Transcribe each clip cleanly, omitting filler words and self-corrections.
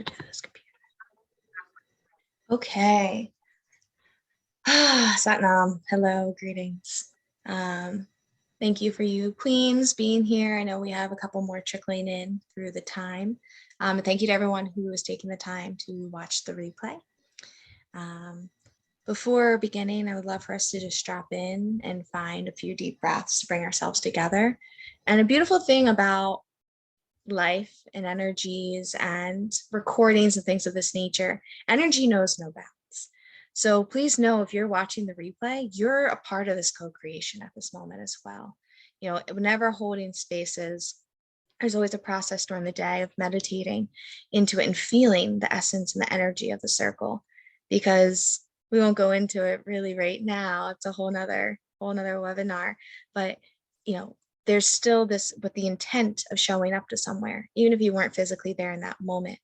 to this computer. Okay. Satnam, hello, greetings. Thank you for you queens being here. I know we have a couple more trickling in through the time. And thank you to everyone who is taking the time to watch the replay. Before beginning, I would love for us to just drop in and find a few deep breaths to bring ourselves together. And a beautiful thing about life and energies and recordings and things of this nature, energy knows no bounds. So please know, if you're watching the replay, you're a part of this co-creation at this moment as well. You know, whenever holding spaces, there's always a process during the day of meditating into it and feeling the essence and the energy of the circle, because we won't go into it really right now. It's a whole nother webinar, but you know, there's still this with the intent of showing up to somewhere, even if you weren't physically there in that moment.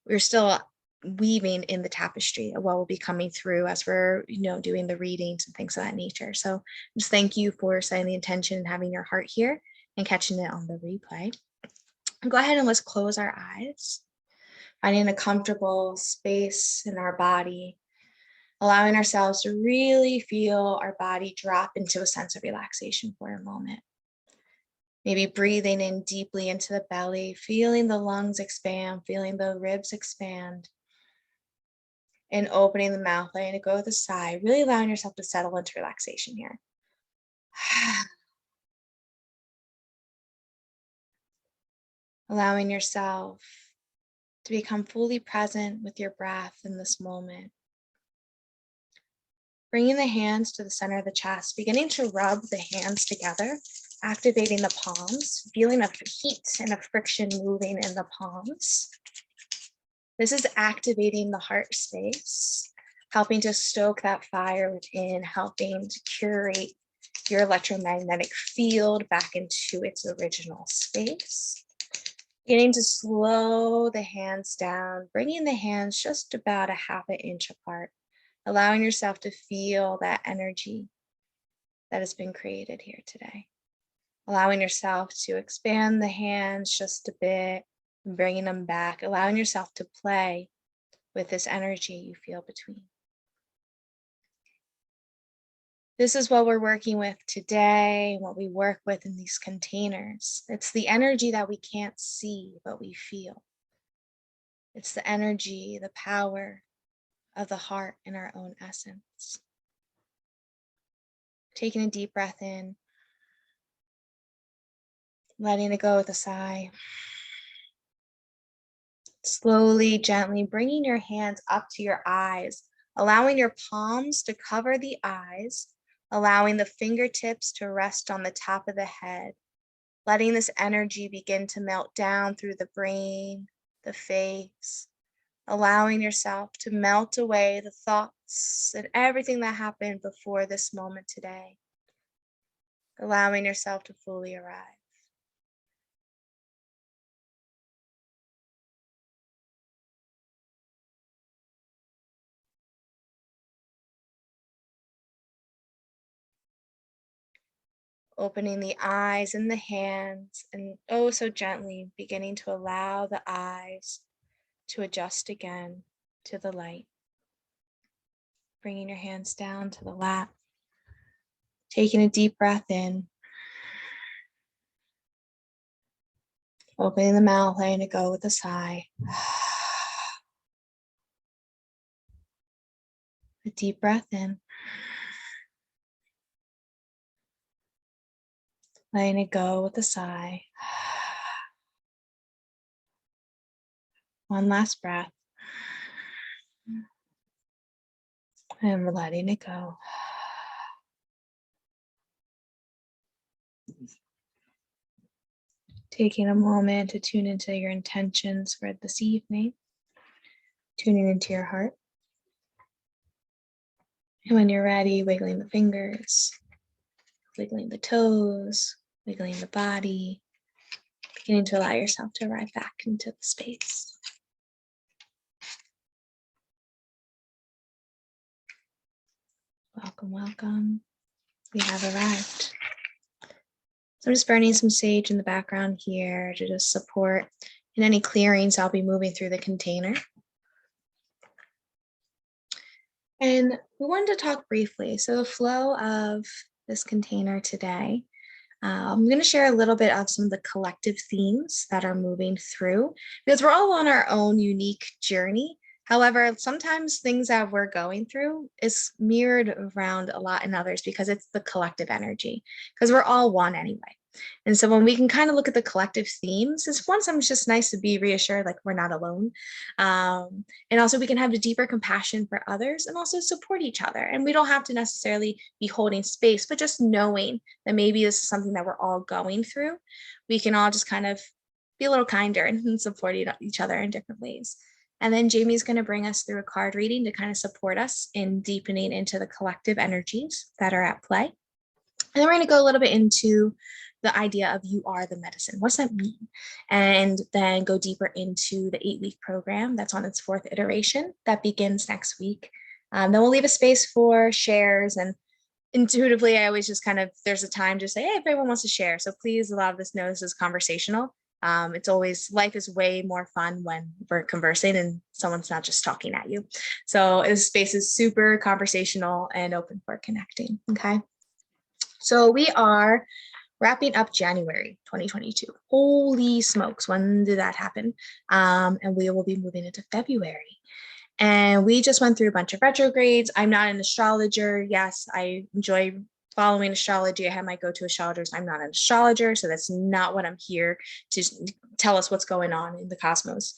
We're still weaving in the tapestry of what will be coming through as we're, you know, doing the readings and things of that nature. So just thank you for setting the intention and having your heart here and catching it on the replay. Go ahead and let's close our eyes, finding a comfortable space in our body, allowing ourselves to really feel our body drop into a sense of relaxation for a moment. Maybe breathing in deeply into the belly, feeling the lungs expand, feeling the ribs expand, and opening the mouth, letting it go with a sigh, really allowing yourself to settle into relaxation here. Allowing yourself to become fully present with your breath in this moment. Bringing the hands to the center of the chest, beginning to rub the hands together, activating the palms, feeling a heat and a friction moving in the palms. This is activating the heart space, helping to stoke that fire within, helping to curate your electromagnetic field back into its original space. Beginning to slow the hands down, bringing the hands just about a ½ inch apart, allowing yourself to feel that energy that has been created here today. Allowing yourself to expand the hands just a bit and bringing them back, allowing yourself to play with this energy you feel between. This is what we're working with today, what we work with in these containers. It's the energy that we can't see, but we feel. It's the energy, the power of the heart in our own essence. Taking a deep breath in, letting it go with a sigh. Slowly, gently bringing your hands up to your eyes, allowing your palms to cover the eyes, allowing the fingertips to rest on the top of the head, letting this energy begin to melt down through the brain, the face, allowing yourself to melt away the thoughts and everything that happened before this moment today, allowing yourself to fully arrive. Opening the eyes and the hands, and oh so gently beginning to allow the eyes to adjust again to the light. Bringing your hands down to the lap, taking a deep breath in, opening the mouth, letting it go with a sigh. A deep breath in, letting it go with a sigh. One last breath. And we're letting it go. Taking a moment to tune into your intentions for this evening. Tuning into your heart. And when you're ready, wiggling the fingers, wiggling the toes, wiggling the body, beginning to allow yourself to arrive back into the space. Welcome, welcome. We have arrived. So I'm just burning some sage in the background here to just support In any clearings, I'll be moving through the container. And we wanted to talk briefly. So the flow of this container today, I'm going to share a little bit of some of the collective themes that are moving through, because we're all on our own unique journey. However, sometimes things that we're going through is mirrored around a lot in others because it's the collective energy, because we're all one anyway. And so when we can kind of look at the collective themes, it's one, sometimes just nice to be reassured, like we're not alone. And also we can have a deeper compassion for others and also support each other. And we don't have to necessarily be holding space, but just knowing that maybe this is something that we're all going through. We can all just kind of be a little kinder and support each other in different ways. And then Jamie's going to bring us through a card reading to kind of support us in deepening into the collective energies that are at play. And then we're going to go a little bit into the idea of you are the medicine. What's that mean? And then go deeper into the 8-week program that's on its 4th iteration that begins next week. Then we'll leave a space for shares, and intuitively, I always just kind of, there's a time to say, hey, if everyone wants to share. So please allow this know this is conversational. It's always, life is way more fun when we're conversing and someone's not just talking at you. So this space is super conversational and open for connecting, okay? So we are wrapping up January 2022. Holy smokes, when did that happen? And we will be moving into February. And we just went through a bunch of retrogrades. I'm not an astrologer. Yes, I enjoy following astrology. I have my go-to astrologers. I'm not an astrologer, so that's not what I'm here to tell us what's going on in the cosmos.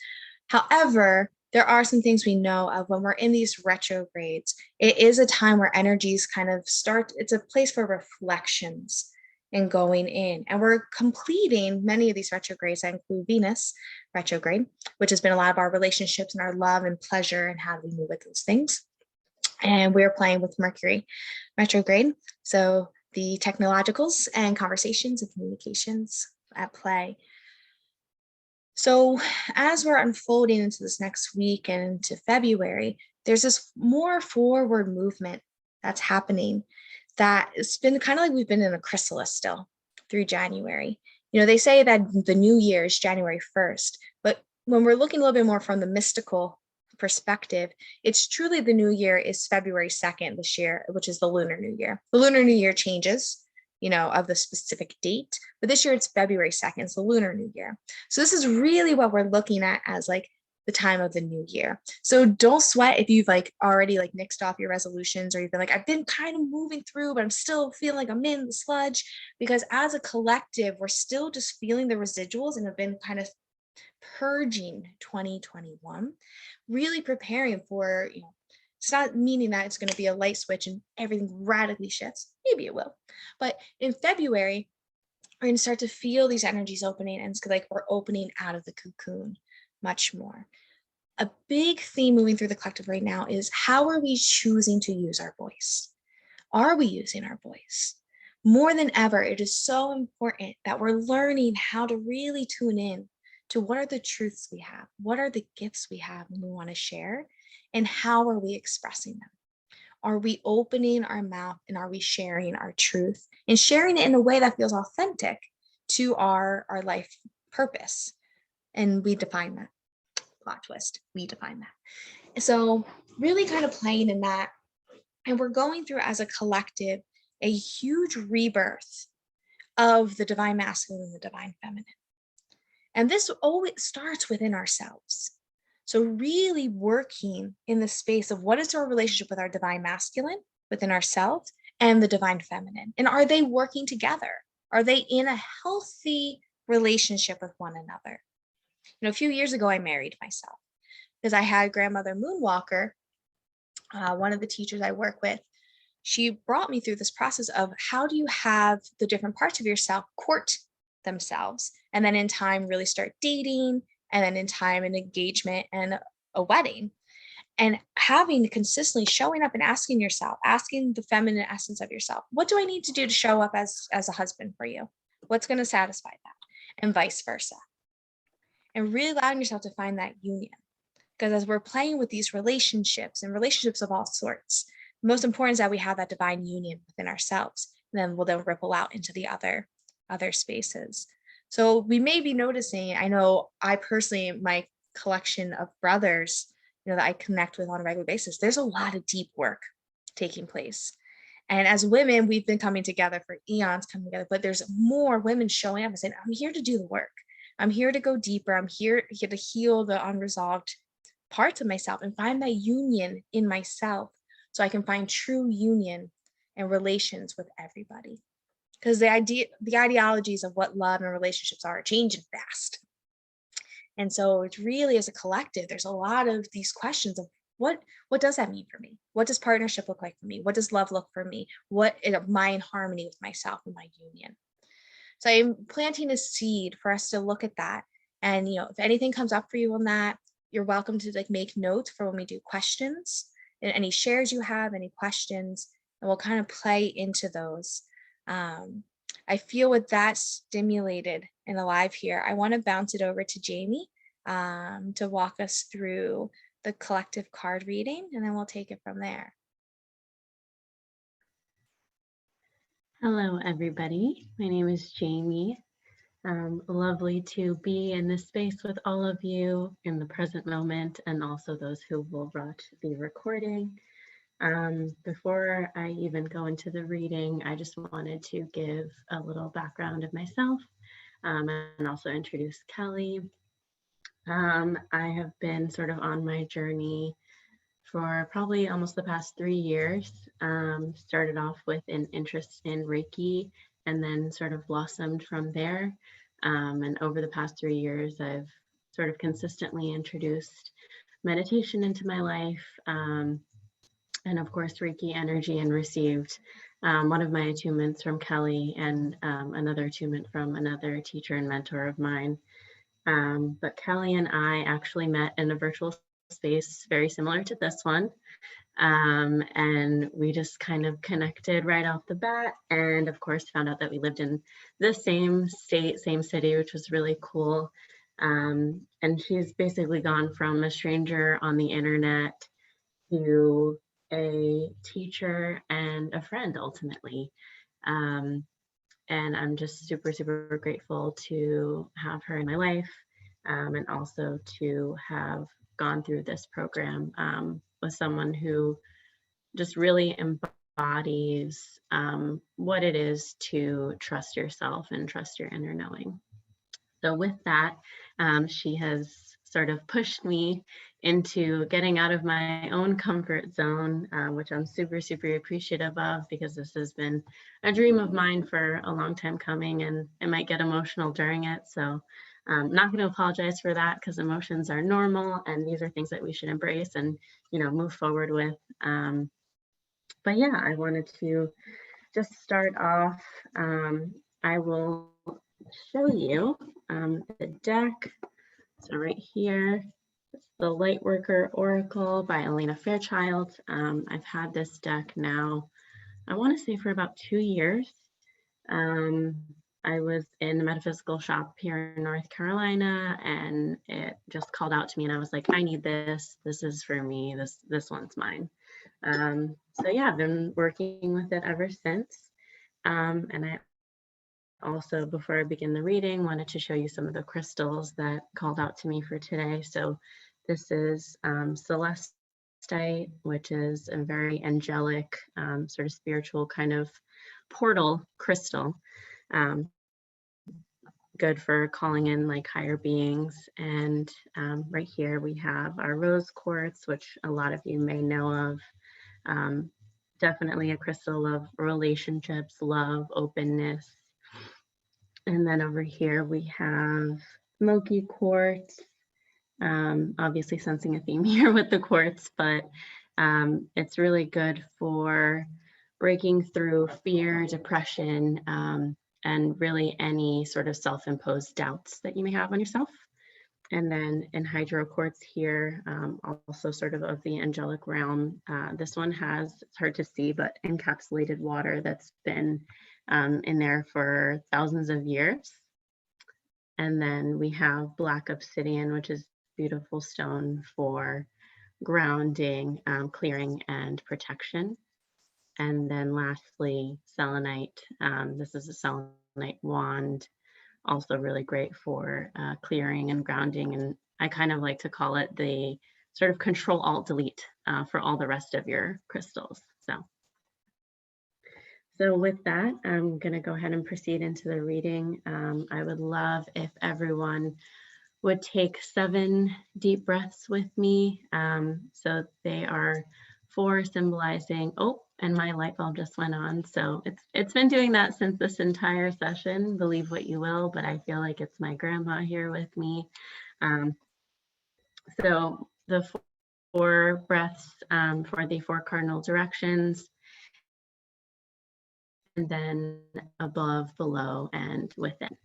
However, there are some things we know of when we're in these retrogrades. It is a time where energies kind of start, it's a place for reflections and going in. And we're completing many of these retrogrades that include Venus retrograde, which has been a lot of our relationships and our love and pleasure and how do we move with those things. And we're playing with Mercury retrograde. So the technologicals and conversations and communications at play. So as we're unfolding into this next week and into February, there's this more forward movement that's happening that it's been kind of like we've been in a chrysalis still through January. You know, they say that the new year is January 1st, but when we're looking a little bit more from the mystical perspective, it's truly the new year is February 2nd this year, which is the Lunar New Year. The Lunar New Year changes, you know, of the specific date, but this year it's February 2nd, it's the Lunar New Year. So this is really what we're looking at as like the time of the new year. So don't sweat if you've like already like nixed off your resolutions, or you've been like, I've been kind of moving through, but I'm still feeling like I'm in the sludge, because as a collective, we're still just feeling the residuals and have been kind of purging 2021, really preparing for, you know, it's not meaning that it's going to be a light switch and everything radically shifts. Maybe it will. But in February, we're going to start to feel these energies opening, and it's like we're opening out of the cocoon much more. A big theme moving through the collective right now is, how are we choosing to use our voice? Are we using our voice? More than ever, it is so important that we're learning how to really tune in to what are the truths we have, what are the gifts we have and we want to share, and how are we expressing them? Are we opening our mouth and are we sharing our truth and sharing it in a way that feels authentic to our life purpose? And we define that. Plot twist, we define that. So really kind of playing in that. And we're going through as a collective a huge rebirth of the divine masculine and the divine feminine. And this always starts within ourselves. So really working in the space of what is our relationship with our divine masculine within ourselves and the divine feminine. And are they working together? Are they in a healthy relationship with one another? You know, a few years ago, I married myself because I had grandmother Moonwalker, one of the teachers I work with. She brought me through this process of how do you have the different parts of yourself court themselves, and then in time really start dating, and then in time an engagement and a wedding. And having consistently showing up and asking yourself, asking the feminine essence of yourself, what do I need to do to show up as a husband for you? What's going to satisfy that? And vice versa. And really allowing yourself to find that union. Because as we're playing with these relationships and relationships of all sorts, the most important is that we have that divine union within ourselves. And then we'll ripple out into the other spaces. So we may be noticing, I know I personally, my collection of brothers, that I connect with on a regular basis, there's a lot of deep work taking place. And as women, we've been coming together for eons, coming together, but there's more women showing up and saying, I'm here to do the work. I'm here to go deeper. I'm here to heal the unresolved parts of myself and find that union in myself so I can find true union and relations with everybody. Because the ideologies of what love and relationships are changing fast. And so it's really, as a collective, there's a lot of these questions of what does that mean for me? What does partnership look like for me? What does love look for me? What am I in harmony with myself and my union? So I'm planting a seed for us to look at that. And if anything comes up for you on that, you're welcome to like make notes for when we do questions and any shares you have, any questions, and we'll kind of play into those. Um, I feel with that stimulated and alive here, I want to bounce it over to Jamie to walk us through the collective card reading, and then we'll take it from there. Hello, everybody. My name is Jamie. Lovely to be in this space with all of you in the present moment, and also those who will watch the recording. Before I even go into the reading, I just wanted to give a little background of myself and also introduce Kelly. I have been sort of on my journey for probably almost the past 3 years. Started off with an interest in Reiki and then sort of blossomed from there. And over the past 3 years, I've sort of consistently introduced meditation into my life. And of course, Reiki energy, and received one of my attunements from Kelly and another attunement from another teacher and mentor of mine. But Kelly and I actually met in a virtual space very similar to this one. And we just kind of connected right off the bat. And of course, found out that we lived in the same state, same city, which was really cool. And she's basically gone from a stranger on the internet to a teacher and a friend ultimately. And I'm just super, super grateful to have her in my life, and also to have gone through this program with someone who just really embodies what it is to trust yourself and trust your inner knowing. So with that, she has sort of pushed me into getting out of my own comfort zone, which I'm super, super appreciative of, because this has been a dream of mine for a long time coming, and I might get emotional during it. So I'm not going to apologize for that, because emotions are normal and these are things that we should embrace and, move forward with. But yeah, I wanted to just start off. I will show you the deck. So right here, it's the Lightworker Oracle by Elena Fairchild. I've had this deck now, I want to say, for about 2 years. I was in the metaphysical shop here in North Carolina, and it just called out to me, and I was like, I need this. This is for me. This one's mine. So yeah, I've been working with it ever since. And I also, before I begin the reading, wanted to show you some of the crystals that called out to me for today. So this is celestite, which is a very angelic, sort of spiritual kind of portal crystal. Good for calling in like higher beings. And right here we have our rose quartz, which a lot of you may know of. Definitely a crystal of relationships, love, openness. And then over here we have smoky quartz. Obviously sensing a theme here with the quartz, but it's really good for breaking through fear, depression, and really any sort of self-imposed doubts that you may have on yourself. And then in hydro quartz here, also sort of the angelic realm. This one has, it's hard to see, but encapsulated water that's been in there for thousands of years. And then we have black obsidian, which is beautiful stone for grounding, clearing, and protection. And then lastly, selenite. This is a selenite wand, also really great for clearing and grounding. And I kind of like to call it the sort of Control-Alt-Delete for all the rest of your crystals. So with that, I'm going to go ahead and proceed into the reading. I would love if everyone would take 7 deep breaths with me. So they are 4 symbolizing, oh, and my light bulb just went on. So it's been doing that since this entire session, believe what you will, but I feel like it's my grandma here with me. So the 4 breaths for the 4 cardinal directions, and then above, below, and within.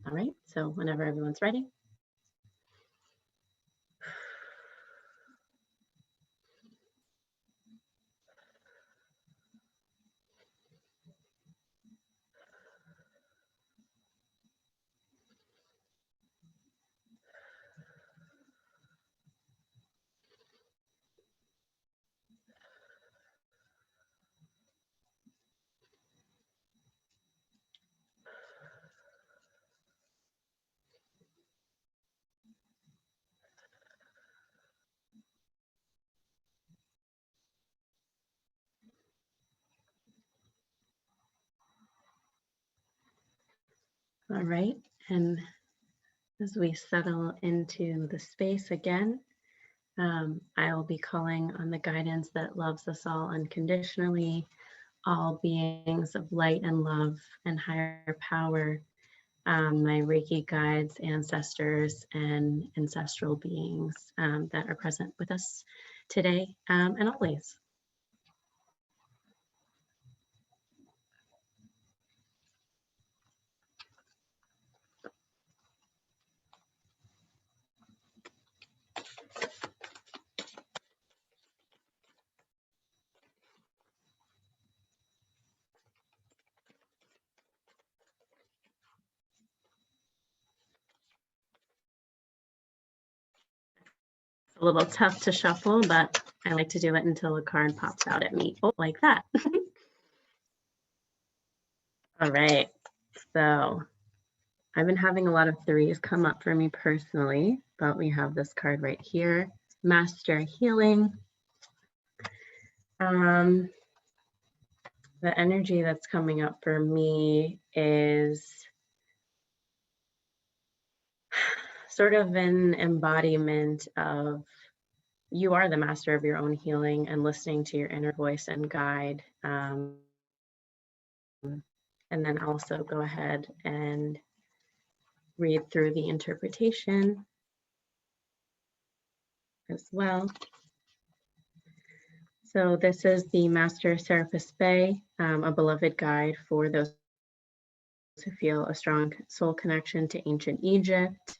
All right, so whenever everyone's ready. All right, and as we settle into the space again, I will be calling on the guidance that loves us all unconditionally, all beings of light and love and higher power, my Reiki guides, ancestors, and ancestral beings that are present with us today and always. A little tough to shuffle, but I like to do it until a card pops out at me. Oh, like that. All right, so I've been having a lot of 3s come up for me personally, but we have this card right here, Master Healing. The energy that's coming up for me is sort of an embodiment of you are the master of your own healing and listening to your inner voice and guide. And then also go ahead and read through the interpretation as well. So this is the Master Serapis Bey, a beloved guide for those who feel a strong soul connection to ancient Egypt,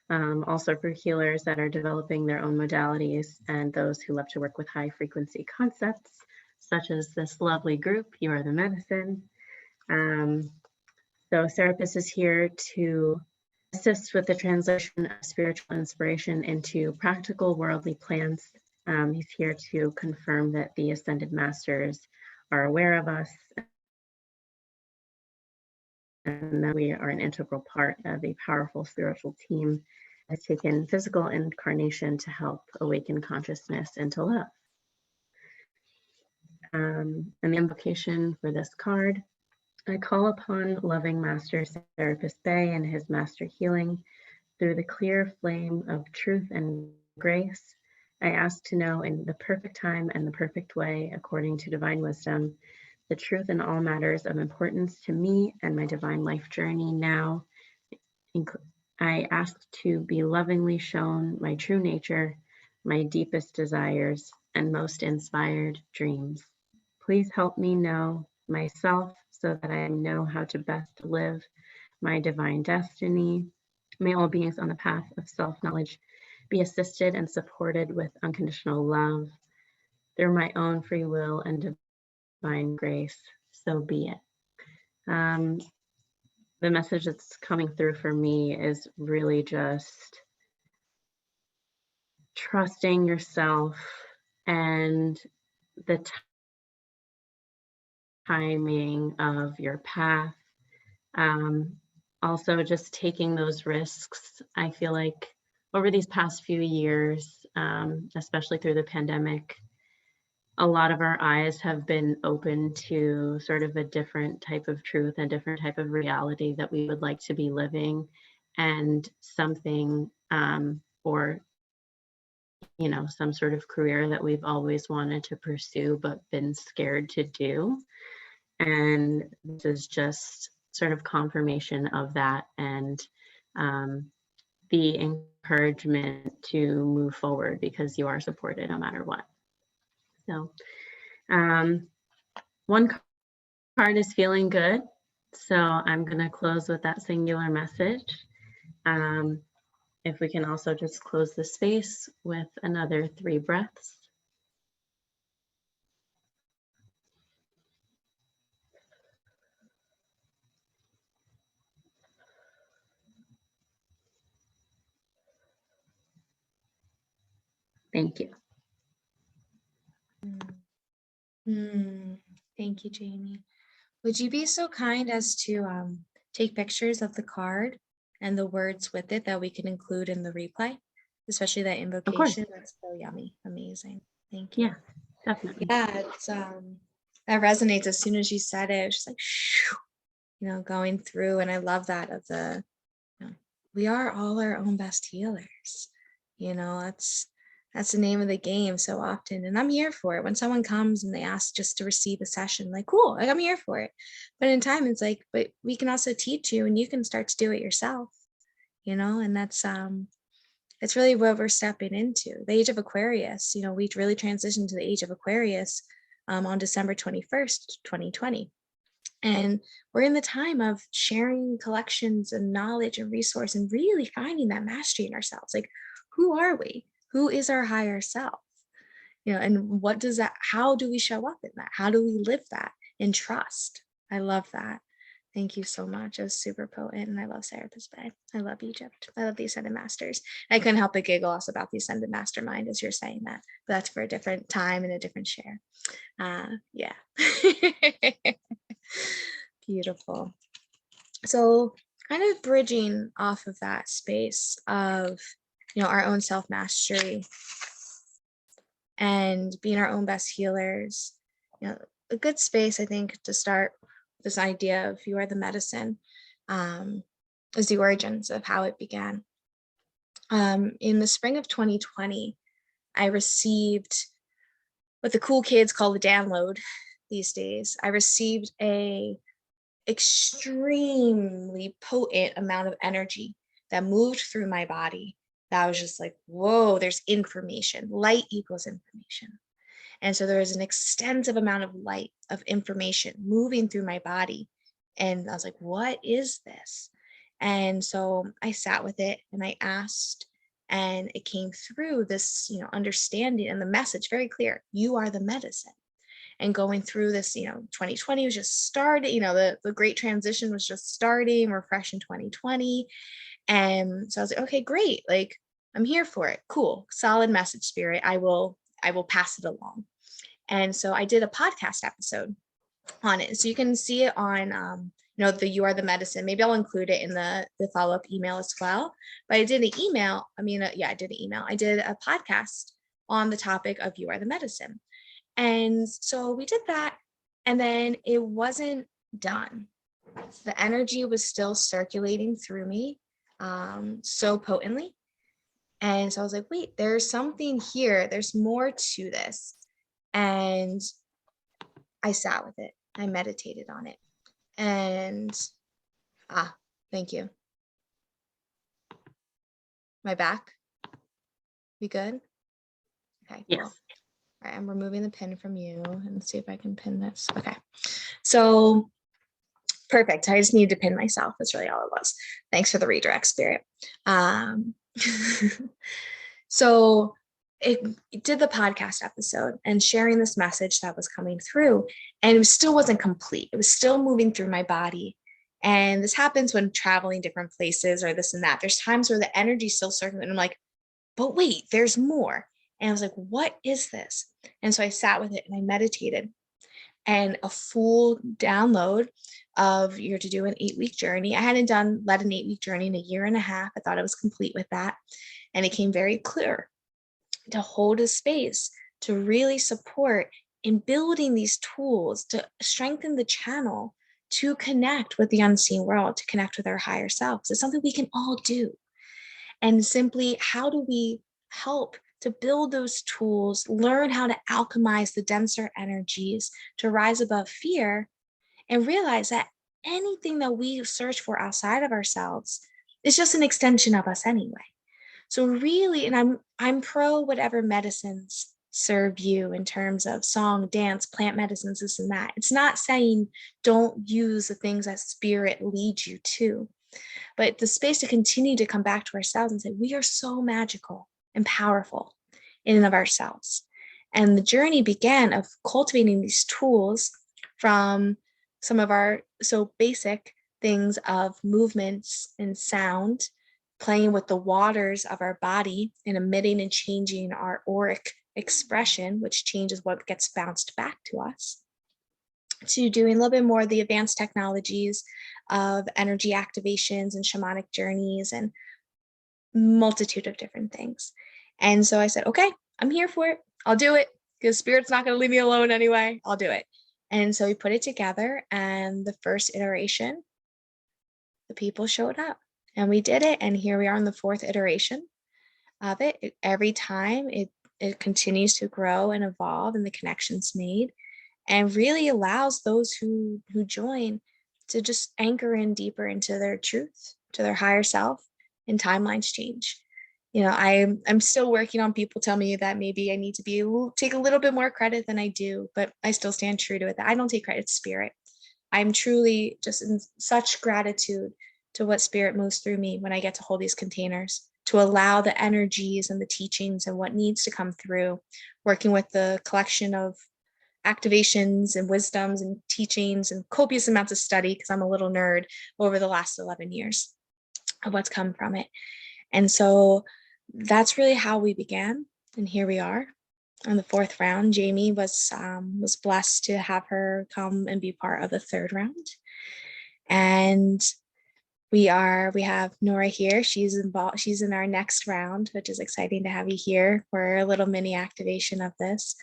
also for healers that are developing their own modalities and those who love to work with high frequency concepts, such as this lovely group, You Are the Medicine. So Serapis is here to assist with the translation of spiritual inspiration into practical worldly plans. He's here to confirm that the Ascended Masters are aware of us and that we are an integral part of a powerful spiritual team that has taken physical incarnation to help awaken consciousness into love. And the invocation for this card, I call upon loving Master Serapis Bey and his Master Healing through the clear flame of truth and grace. I ask to know in the perfect time and the perfect way, according to divine wisdom, the truth in all matters of importance to me and my divine life journey now. I ask to be lovingly shown my true nature, my deepest desires, and most inspired dreams. Please help me know myself so that I know how to best live my divine destiny. May all beings on the path of self-knowledge be assisted and supported with unconditional love through my own free will and divine grace. So be it. The message that's coming through for me is really just trusting yourself and the timing of your path. also just taking those risks. I feel like over these past few years, especially through the pandemic, a lot of our eyes have been open to sort of a different type of truth and different type of reality that we would like to be living, and something or some sort of career that we've always wanted to pursue but been scared to do. And this is just sort of confirmation of that, and the encouragement to move forward because you are supported no matter what. So one card is feeling good. So I'm going to close with that singular message. If we can also just close the space with another 3 breaths. Thank you. Thank you, Jamie. Would you be so kind as to take pictures of the card and the words with it that we can include in the replay, especially that invocation? That's so yummy. Amazing. Thank you. Yeah, definitely. Yeah, it's that resonates as soon as you said it. It's just like, going through. And I love that of the, we are all our own best healers. That's the name of the game so often. And I'm here for it. When someone comes and they ask just to receive a session, like, cool, like, I'm here for it. But in time, it's like, but we can also teach you and you can start to do it yourself, and it's really what we're stepping into. The age of Aquarius, we really transitioned to the age of Aquarius on December 21st, 2020. And we're in the time of sharing collections and knowledge and resource and really finding that mastery in ourselves. Like, who are we? Who is our higher self? And what does that, how do we show up in that? How do we live that in trust? I love that. Thank you so much. It was super potent. And I love Serapis Bay. I love Egypt. I love the Ascended Masters. I couldn't help but giggle also about the Ascended Mastermind as you're saying that, but that's for a different time and a different share. Yeah. Beautiful. So kind of bridging off of that space of, our own self-mastery and being our own best healers, a good space, I think, to start this idea of you are the medicine is the origins of how it began. In the spring of 2020, I received what the cool kids call the download these days. I received a extremely potent amount of energy that moved through my body. That was just like, whoa, there's information. Light equals information. And so there was an extensive amount of light, of information moving through my body. And I was like, what is this? And so I sat with it and I asked, and it came through this, understanding and the message very clear. You are the medicine. And going through this, 2020 was just starting, the great transition was just starting. We're fresh in 2020. And so I was like, okay, great. Like, I'm here for it. Cool. Solid message, Spirit. I will pass it along. And so I did a podcast episode on it. So you can see it on, the You Are the Medicine. Maybe I'll include it in the follow-up email as well. But I did an email. I did an email. I did a podcast on the topic of You Are the Medicine. And so we did that. And then it wasn't done. The energy was still circulating through me so potently. And so I was like, wait, there's something here. There's more to this. And I sat with it. I meditated on it. And thank you. My back? We good? Okay, Yes. cool. All right, I'm removing the pin from you and see if I can pin this. Okay. So perfect. I just needed to pin myself. That's really all it was. Thanks for the redirect, Spirit. So it did the podcast episode and sharing this message that was coming through, and it still wasn't complete. It was still moving through my body. And this happens when traveling different places or this and that. There's times where the energy still circulating. I'm like, but wait, there's more. And I was like, what is this? And so I sat with it and I meditated. and a full download of you're to do an 8-week journey. I hadn't led an 8-week journey in a year and a half. I thought I was complete with that. And it came very clear to hold a space to really support in building these tools to strengthen the channel to connect with the unseen world, to connect with our higher selves. It's something we can all do. And simply, how do we help to build those tools, learn how to alchemize the denser energies to rise above fear, and realize that anything that we search for outside of ourselves is just an extension of us anyway. So really, and I'm pro whatever medicines serve you in terms of song, dance, plant medicines, this and that. It's not saying don't use the things that spirit leads you to, but the space to continue to come back to ourselves and say, we are so magical and powerful in and of ourselves. And the journey began of cultivating these tools from some of our so basic things of movements and sound, playing with the waters of our body and emitting and changing our auric expression, which changes what gets bounced back to us, to doing a little bit more of the advanced technologies of energy activations and shamanic journeys and multitude of different things. And so I said, okay, I'm here for it. I'll do it because spirit's not going to leave me alone anyway. I'll do it. And so we put it together, and the first iteration, the people showed up and we did it. And here we are in the 4th iteration of it. Every time it continues to grow and evolve, and the connections made, and really allows those who join to just anchor in deeper into their truth, to their higher self, and timelines change. You know, I'm still working on people tell me that maybe I need to take a little bit more credit than I do, but I still stand true to it. I don't take credit, it's spirit. I'm truly just in such gratitude to what spirit moves through me when I get to hold these containers, to allow the energies and the teachings and what needs to come through, working with the collection of activations and wisdoms and teachings and copious amounts of study, because I'm a little nerd, over the last 11 years of what's come from it. And so that's really how we began. And here we are on the 4th round. Jamie was blessed to have her come and be part of the 3rd round. And we have Nora here. She's involved. She's in our next round, which is exciting to have you here for a little mini activation of this.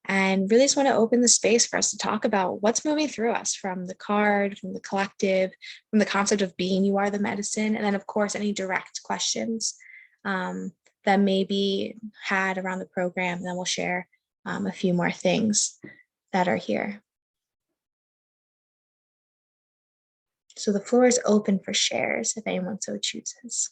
And really just want to open the space for us to talk about what's moving through us from the card, from the collective, from the concept of being you are the medicine. And then, of course, any direct questions that may be had around the program. And then we'll share a few more things that are here. So the floor is open for shares if anyone so chooses.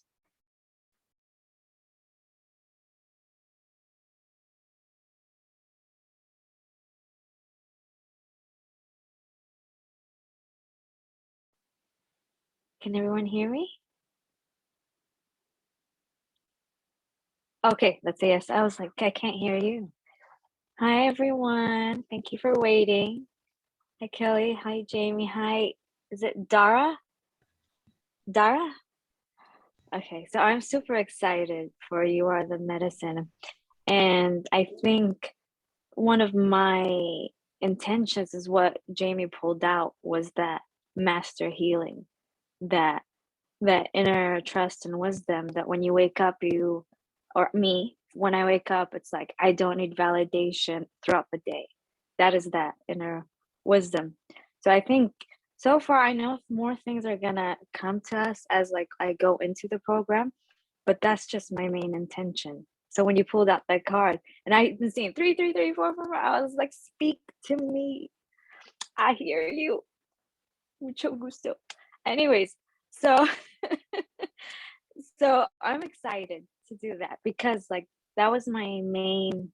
Can everyone hear me? Okay, let's say yes. I was like, I can't hear you. Hi, everyone. Thank you for waiting. Hi, Kelly. Hi, Jamie. Hi, is it Dara? Dara? Okay, so I'm super excited for You Are the Medicine. And I think one of my intentions is what Jamie pulled out was that master healing, that inner trust and wisdom that when you wake up, when I wake up, it's like, I don't need validation throughout the day. That is that inner wisdom. So I think so far, I know more things are gonna come to us as like I go into the program, but that's just my main intention. So when you pulled out that card and I've been seeing 3, 3, 3, 4, 4, 4, I was like, speak to me. I hear you. Mucho gusto. Anyways, so so I'm excited to do that because like that was my main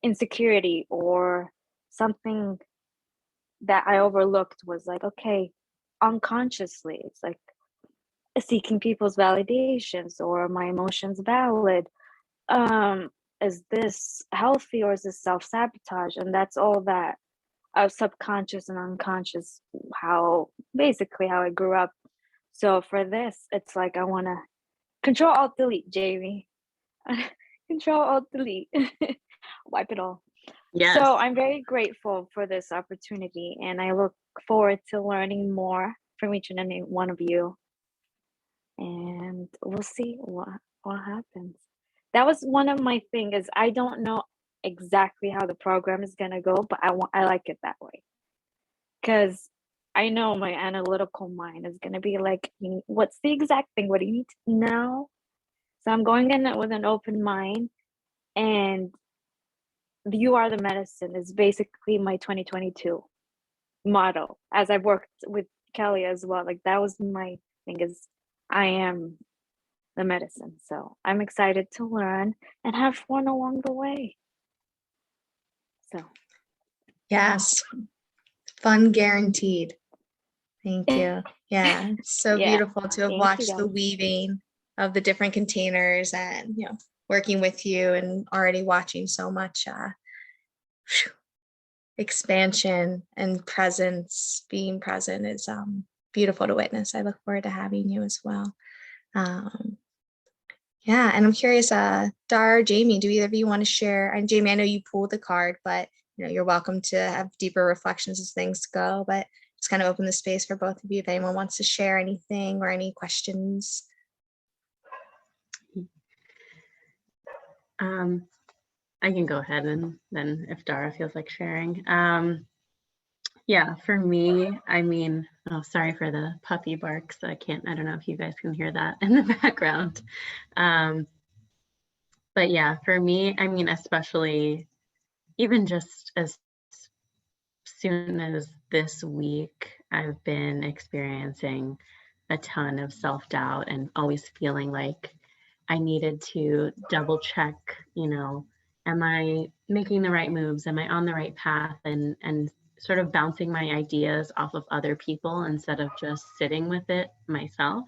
insecurity or something that I overlooked was like, okay, unconsciously, it's like seeking people's validations or my emotions valid. Is this healthy or is this self-sabotage? And that's all that subconscious and unconscious, how basically how I grew up. So for this, it's like I want to control alt delete, Jamie. Control alt delete. Wipe it all. Yes. So I'm very grateful for this opportunity, and I look forward to learning more from each and any one of you. And we'll see what happens. That was one of my things. I don't know exactly how the program is gonna go, but I like it that way because I know my analytical mind is gonna be like, "What's the exact thing? What do you need to know?" So I'm going in it with an open mind, and "You Are the Medicine" is basically my 2022 motto. As I've worked with Kelly as well, like that was my thing is I am the medicine. So I'm excited to learn and have fun along the way. So Yes, fun guaranteed. Thank you. Yeah, it's so yeah, beautiful to have thank you watched the guys. weaving of the different containers and, working with you and already watching so much expansion and presence. Being present is beautiful to witness. I look forward to having you as well. Um, yeah, and I'm curious, Dar, Jamie, do either of you want to share? And Jamie, I know you pulled the card, but you're welcome to have deeper reflections as things go. But just kind of open the space for both of you if anyone wants to share anything or any questions. I can go ahead, and then if Dara feels like sharing. Yeah, for me, I mean, oh, sorry for the puppy barks. I don't know if you guys can hear that in the background. But yeah, for me, I mean, especially even just as soon as this week, I've been experiencing a ton of self-doubt and always feeling like I needed to double check, am I making the right moves? Am I on the right path? And sort of bouncing my ideas off of other people instead of just sitting with it myself.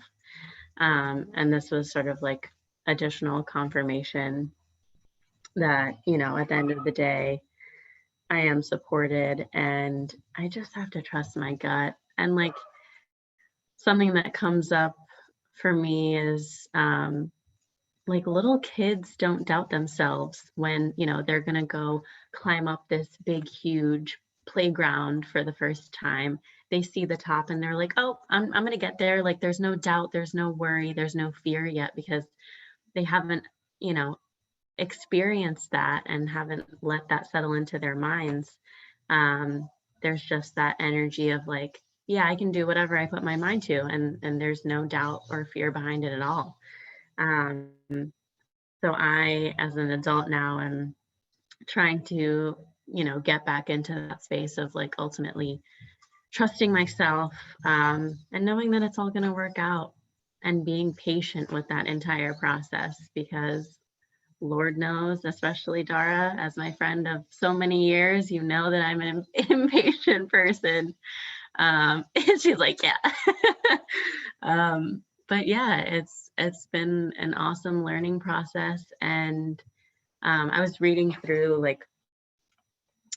And this was sort of like additional confirmation that, at the end of the day, I am supported and I just have to trust my gut. And like something that comes up for me is like little kids don't doubt themselves when, they're going to go climb up this big, huge playground for the first time. They see the top and they're like, oh, I'm going to get there. Like there's no doubt, there's no worry, there's no fear yet because they haven't, experienced that and haven't let that settle into their minds. There's just that energy of like, yeah, I can do whatever I put my mind to, and there's no doubt or fear behind it at all. So I, as an adult now, am trying to, get back into that space of like ultimately trusting myself, and knowing that it's all going to work out and being patient with that entire process because Lord knows, especially Dara, as my friend of so many years, you know that I'm an impatient person. And she's like, yeah. But yeah, it's been an awesome learning process. And I was reading through, like,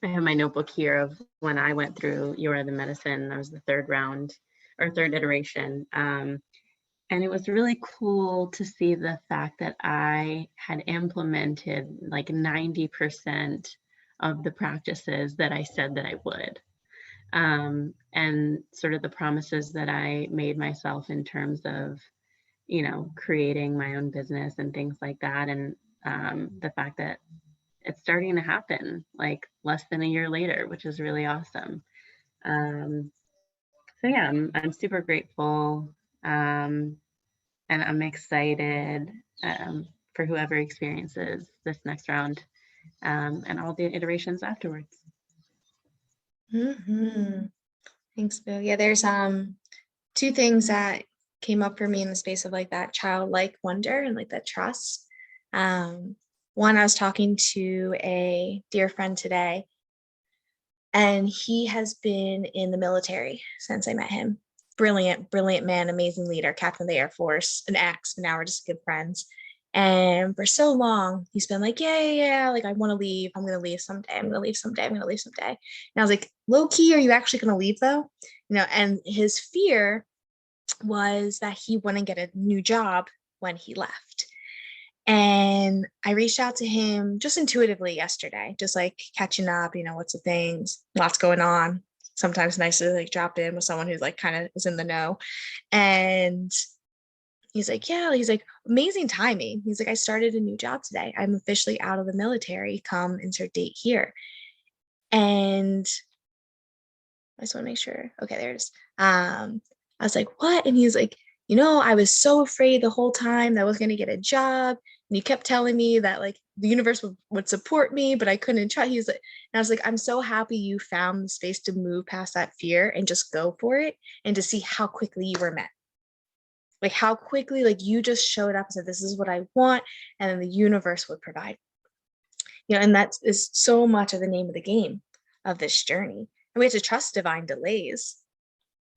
I have my notebook here of when I went through You Are the Medicine. I was the third round or third iteration. And it was really cool to see the fact that I had implemented like 90% of the practices that I said that I would. And sort of the promises that I made myself in terms of, creating my own business and things like that. And the fact that it's starting to happen like less than a year later, which is really awesome. So yeah, I'm super grateful. And I'm excited for whoever experiences this next round and all the iterations afterwards. Mm-hmm. Thanks, Boo. Yeah, there's two things that came up for me in the space of like that childlike wonder and like that trust. One, I was talking to a dear friend today, and he has been in the military since I met him. Brilliant, brilliant man, amazing leader, captain of the Air Force, an ex, and now we're just good friends. And for so long, he's been like, yeah, like I want to leave. I'm going to leave someday. I'm going to leave someday. I'm going to leave someday. And I was like, low key, are you actually going to leave though? And his fear was that he wouldn't get a new job when he left. And I reached out to him just intuitively yesterday, just like catching up, what's the things, lots going on. Sometimes nice to like drop in with someone who's like kind of is in the know. And he's like, yeah, he's like, amazing timing. He's like, I started a new job today. I'm officially out of the military. Come insert date here. And I just want to make sure. Okay, there it is. I was like, what? And he's like, I was so afraid the whole time that I was going to get a job. And you kept telling me that like the universe would support me, but I couldn't try. He's like, and I was like, I'm so happy you found the space to move past that fear and just go for it and to see how quickly you were met. Like how quickly, like you just showed up and said, this is what I want. And then the universe would provide. And that is so much of the name of the game of this journey. And we have to trust divine delays,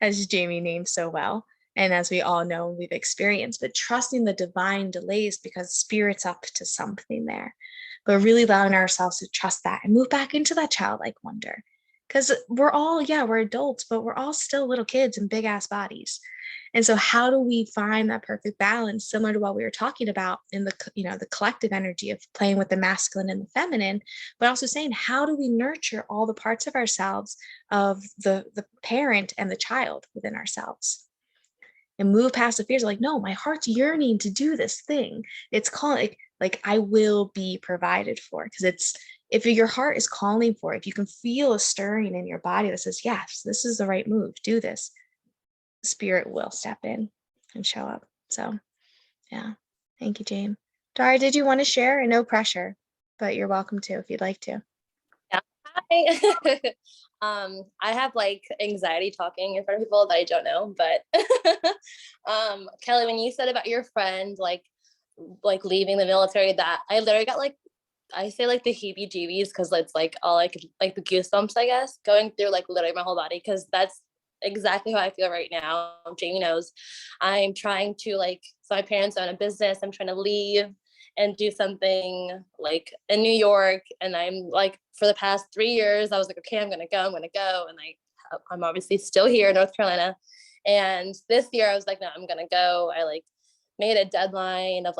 as Jamie named so well. And as we all know, we've experienced, but trusting the divine delays because spirit's up to something there. But really allowing ourselves to trust that and move back into that childlike wonder. Because we're adults, but we're all still little kids in big ass bodies. And so how do we find that perfect balance, similar to what we were talking about in the collective energy of playing with the masculine and the feminine, but also saying, how do we nurture all the parts of ourselves of the parent and the child within ourselves and move past the fears? Like, no, my heart's yearning to do this thing. It's calling, like I will be provided for, because it's, if your heart is calling for it, if you can feel a stirring in your body that says, yes, this is the right move, do this, spirit will step in and show up. So yeah, thank you, Jane. Dara, did you want to share? And no pressure, but you're welcome to if you'd like to. Yeah. Hi. I have like anxiety talking in front of people that I don't know, but Kelly, when you said about your friend like leaving the military, that I literally got like, I say like the heebie-jeebies because it's like all like the goosebumps, I guess, going through like literally my whole body, because that's exactly how I feel right now. Jamie knows. I'm trying to so my parents own a business. I'm trying to leave and do something like in New York. And I'm like, for the past 3 years, I was like, okay, I'm going to go. And I'm obviously still here in North Carolina. And this year I was like, no, I'm going to go. I made a deadline of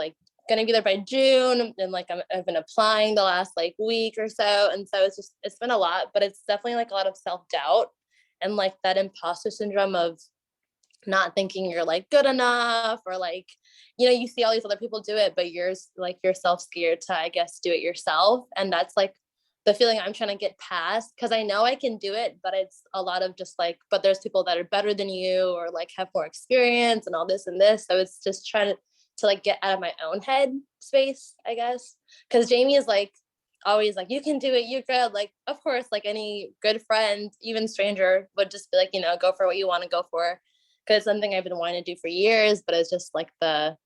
going to be there by June. And I've been applying the last week or so. And so it's been a lot, but it's definitely a lot of self-doubt and that imposter syndrome of not thinking you're good enough, or you see all these other people do it, but you're yourself scared to, I guess, do it yourself. And that's the feeling I'm trying to get past, because I know I can do it, but it's a lot of just but there's people that are better than you, or have more experience and all this and this. So it's just trying to get out of my own head space, I guess. Because Jamie is always you can do it, you're good. Of course, any good friend, even stranger, would just be go for what you want to go for. Because it's something I've been wanting to do for years, but it's just the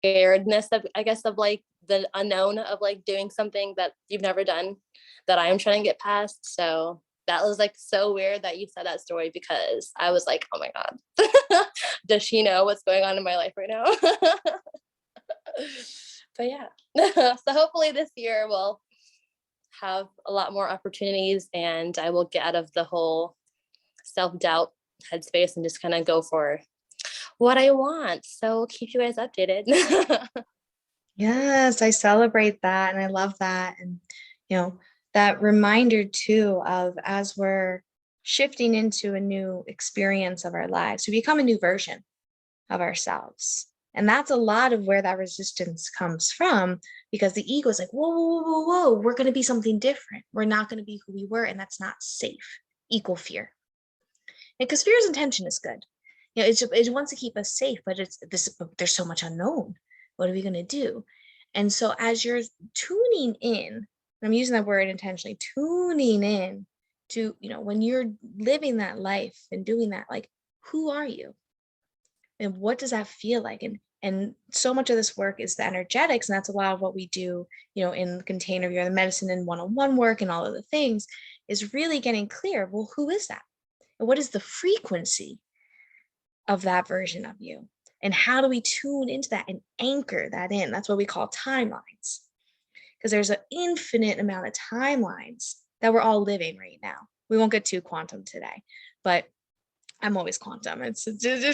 scaredness of, I guess, of the unknown of doing something that you've never done, that I'm trying to get past. So that was so weird that you said that story, because I was like, oh my God, does she know what's going on in my life right now? But yeah, so hopefully this year we'll have a lot more opportunities, and I will get out of the whole self-doubt headspace and just kind of go for what I want. So keep you guys updated. Yes, I celebrate that and I love that. And that reminder too of, as we're shifting into a new experience of our lives, we become a new version of ourselves. And that's a lot of where that resistance comes from, because the ego is like, whoa, whoa, whoa, whoa, we're going to be something different. We're not going to be who we were. And that's not safe. Equal fear. Because fear's intention is good. It wants to keep us safe, but there's so much unknown. What are we going to do? And so as you're tuning in, I'm using that word intentionally, tuning in to, when you're living that life and doing that, who are you? And what does that feel like? And so much of this work is the energetics, and that's a lot of what we do, in the container, the medicine and one-on-one work and all of the things, is really getting clear, well, who is that? And what is the frequency of that version of you? And how do we tune into that and anchor that in? That's what we call timelines. Because there's an infinite amount of timelines that we're all living right now. We won't get too quantum today, but I'm always quantum. It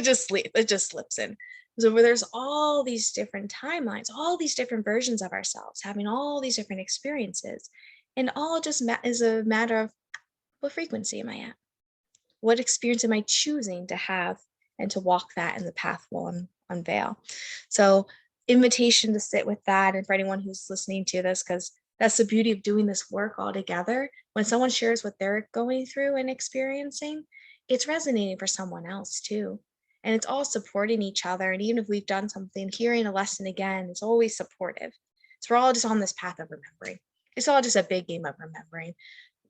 just slips in. So where there's all these different timelines, all these different versions of ourselves, having all these different experiences, and all just is a matter of what frequency am I at? What experience am I choosing to have and to walk that in the path will unveil? So invitation to sit with that, and for anyone who's listening to this, because that's the beauty of doing this work all together. When someone shares what they're going through and experiencing, it's resonating for someone else too. And it's all supporting each other. And even if we've done something, hearing a lesson again is always supportive. So we're all just on this path of remembering. It's all just a big game of remembering.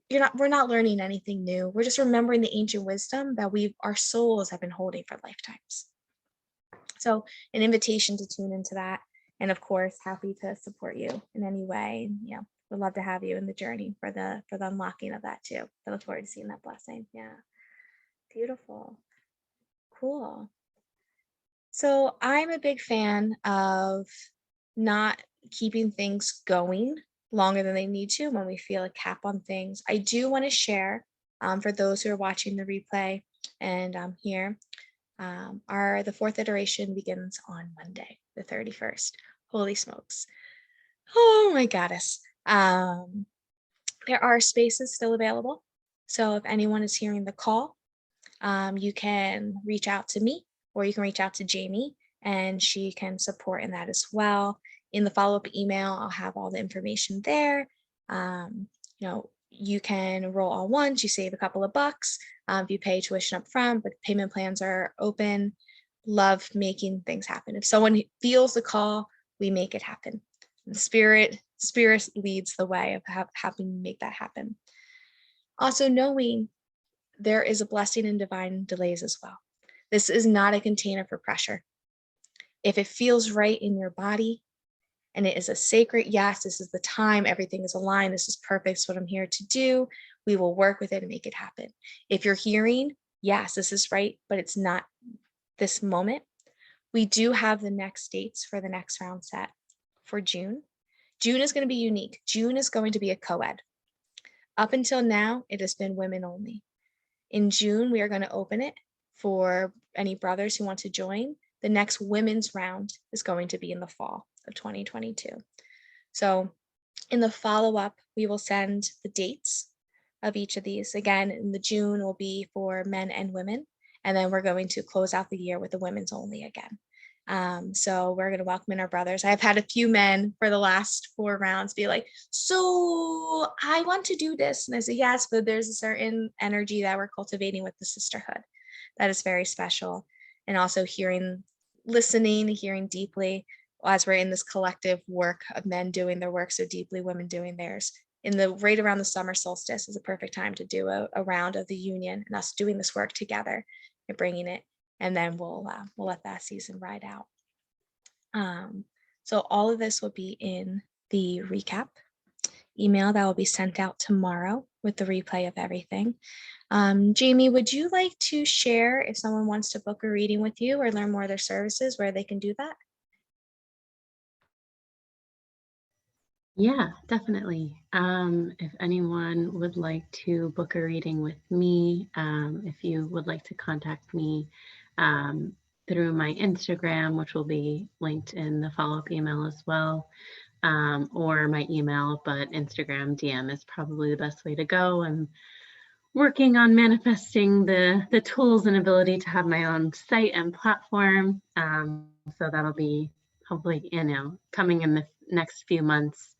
We're not learning anything new. We're just remembering the ancient wisdom that our souls have been holding for lifetimes. So an invitation to tune into that. And of course, happy to support you in any way. Would love to have you in the journey for the unlocking of that too. I look forward to seeing that blessing. Yeah. Beautiful. Cool. So I'm a big fan of not keeping things going longer than they need to when we feel a cap on things. I do want to share for those who are watching the replay and here, the 4th iteration begins on Monday, the 31st. Holy smokes. Oh my goddess. There are spaces still available. So if anyone is hearing the call, you can reach out to me, or you can reach out to Jamie, and she can support in that as well. In the follow-up email, I'll have all the information there. You can roll all once, you save a couple of bucks if you pay tuition up front, but payment plans are open. Love making things happen. If someone feels the call, we make it happen. The spirit leads the way of helping make that happen. Also knowing there is a blessing in divine delays as well. This is not a container for pressure. If it feels right in your body and it is a sacred, yes, this is the time, everything is aligned, this is perfect, it's what I'm here to do, we will work with it and make it happen. If you're hearing, yes, this is right, but it's not this moment, we do have the next dates for the next round set for June. June is going to be unique. June is going to be a co-ed. Up until now, it has been women only. In June, we are going to open it for any brothers who want to join. The next women's round is going to be in the fall of 2022. So in the follow-up, we will send the dates of each of these. Again, in the June will be for men and women. And then we're going to close out the year with the women's only again. So we're going to welcome in our brothers. I've had a few men for the last 4 rounds be like, so I want to do this. And I say, yes, but there's a certain energy that we're cultivating with the sisterhood that is very special. And also listening, hearing deeply as we're in this collective work of men doing their work so deeply, women doing theirs. Right around the summer solstice is a perfect time to do a round of the union and us doing this work together and bringing it. And then we'll let that season ride out. So all of this will be in the recap email that will be sent out tomorrow with the replay of everything. Jamie, would you like to share if someone wants to book a reading with you or learn more of their services, where they can do that? Yeah, definitely. If anyone would like to book a reading with me, if you would like to contact me through my Instagram, which will be linked in the follow-up email as well, or my email, but Instagram DM is probably the best way to go. I'm working on manifesting the tools and ability to have my own site and platform. So that'll be hopefully, coming in the next few months.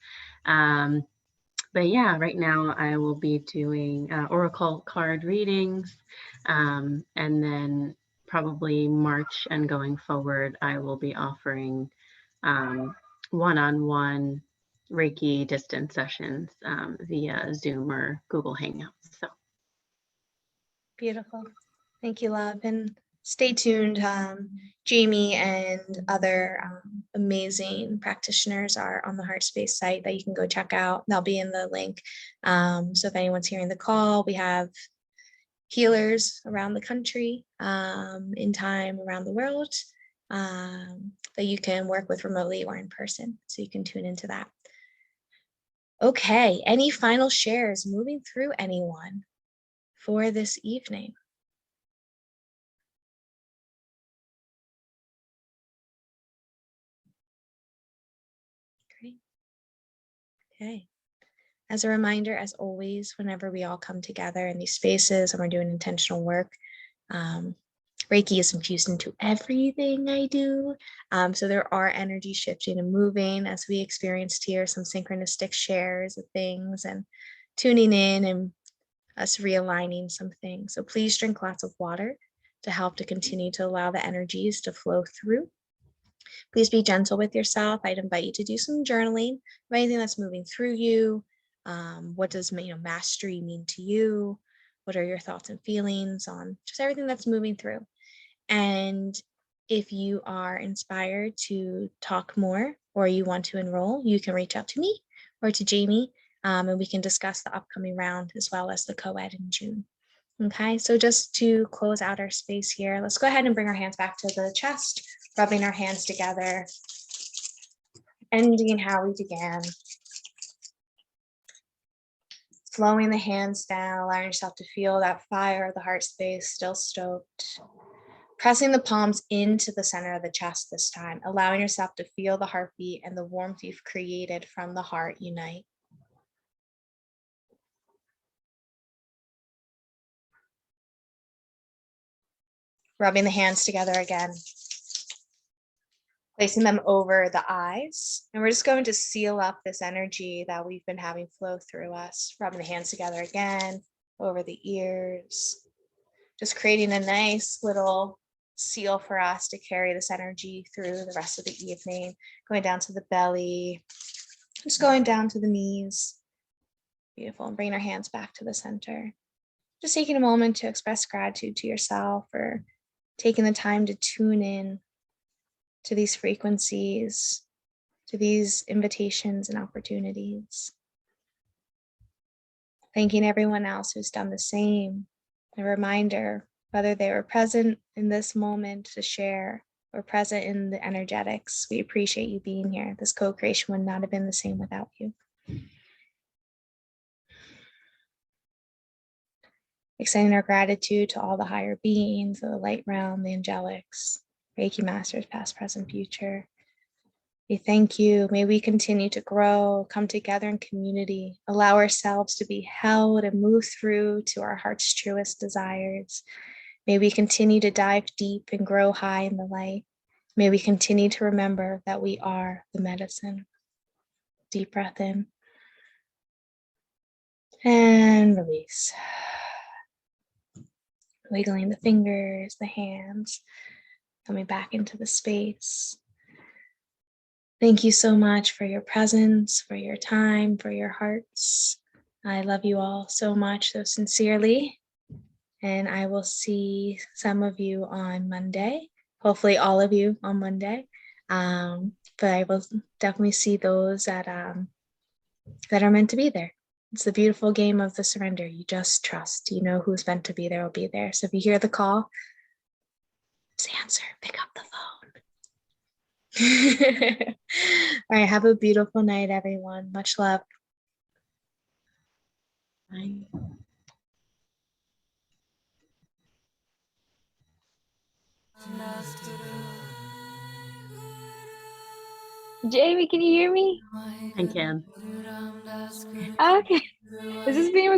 But yeah, right now I will be doing oracle card readings, and then probably March and going forward, I will be offering one-on-one Reiki distance sessions via Zoom or Google Hangouts. So Beautiful. Thank you, love. And stay tuned. Jamie and other amazing practitioners are on the Heartspace site that you can go check out. They'll be in the link. So if anyone's hearing the call, we have healers around the country, in time around the world, that you can work with remotely or in person. So you can tune into that. Okay, any final shares moving through anyone for this evening? okay. As a reminder, as always, whenever we all come together in these spaces and we're doing intentional work, Reiki is infused into everything I do. So there are energy shifting and moving as we experienced here, some synchronistic shares of things and tuning in and us realigning some things. So please drink lots of water to help to continue to allow the energies to flow through. Please be gentle with yourself. I'd invite you to do some journaling of anything that's moving through you. What does mastery mean to you? What are your thoughts and feelings on just everything that's moving through? And if you are inspired to talk more or you want to enroll, you can reach out to me or to Jamie, and we can discuss the upcoming round as well as the co-ed in June. Okay, so just to close out our space here, let's go ahead and bring our hands back to the chest, rubbing our hands together, ending how we began. Slowing the hands down, allowing yourself to feel that fire of the heart space still stoked. Pressing the palms into the center of the chest this time, allowing yourself to feel the heartbeat and the warmth you've created from the heart unite. Rubbing the hands together again. Placing them over the eyes. And we're just going to seal up this energy that we've been having flow through us. Rubbing the hands together again, over the ears. Just creating a nice little seal for us to carry this energy through the rest of the evening. Going down to the belly, just going down to the knees. Beautiful. And bringing our hands back to the center. Just taking a moment to express gratitude to yourself for taking the time to tune in to these frequencies, to these invitations and opportunities. Thanking everyone else who's done the same. A reminder, whether they were present in this moment to share or present in the energetics, we appreciate you being here. This co-creation would not have been the same without you. Extending our gratitude to all the higher beings, the light realm, the angelics, Reiki masters, past, present, future. We thank you. May we continue to grow, come together in community, allow ourselves to be held and move through to our heart's truest desires. May we continue to dive deep and grow high in the light. May we continue to remember that we are the medicine. Deep breath in and release. Wiggling the fingers, the hands, coming back into the space. Thank you so much for your presence, for your time, for your hearts. I love you all so much, so sincerely. And I will see some of you on Monday, hopefully all of you on Monday. But I will definitely see those that are meant to be there. It's the beautiful game of the surrender. You just trust. You know who's meant to be there will be there. So if you hear the call, just answer, pick up the phone. All right, have a beautiful night, everyone. Much love. Bye. Jamie, can you hear me? I can. Okay. Is this being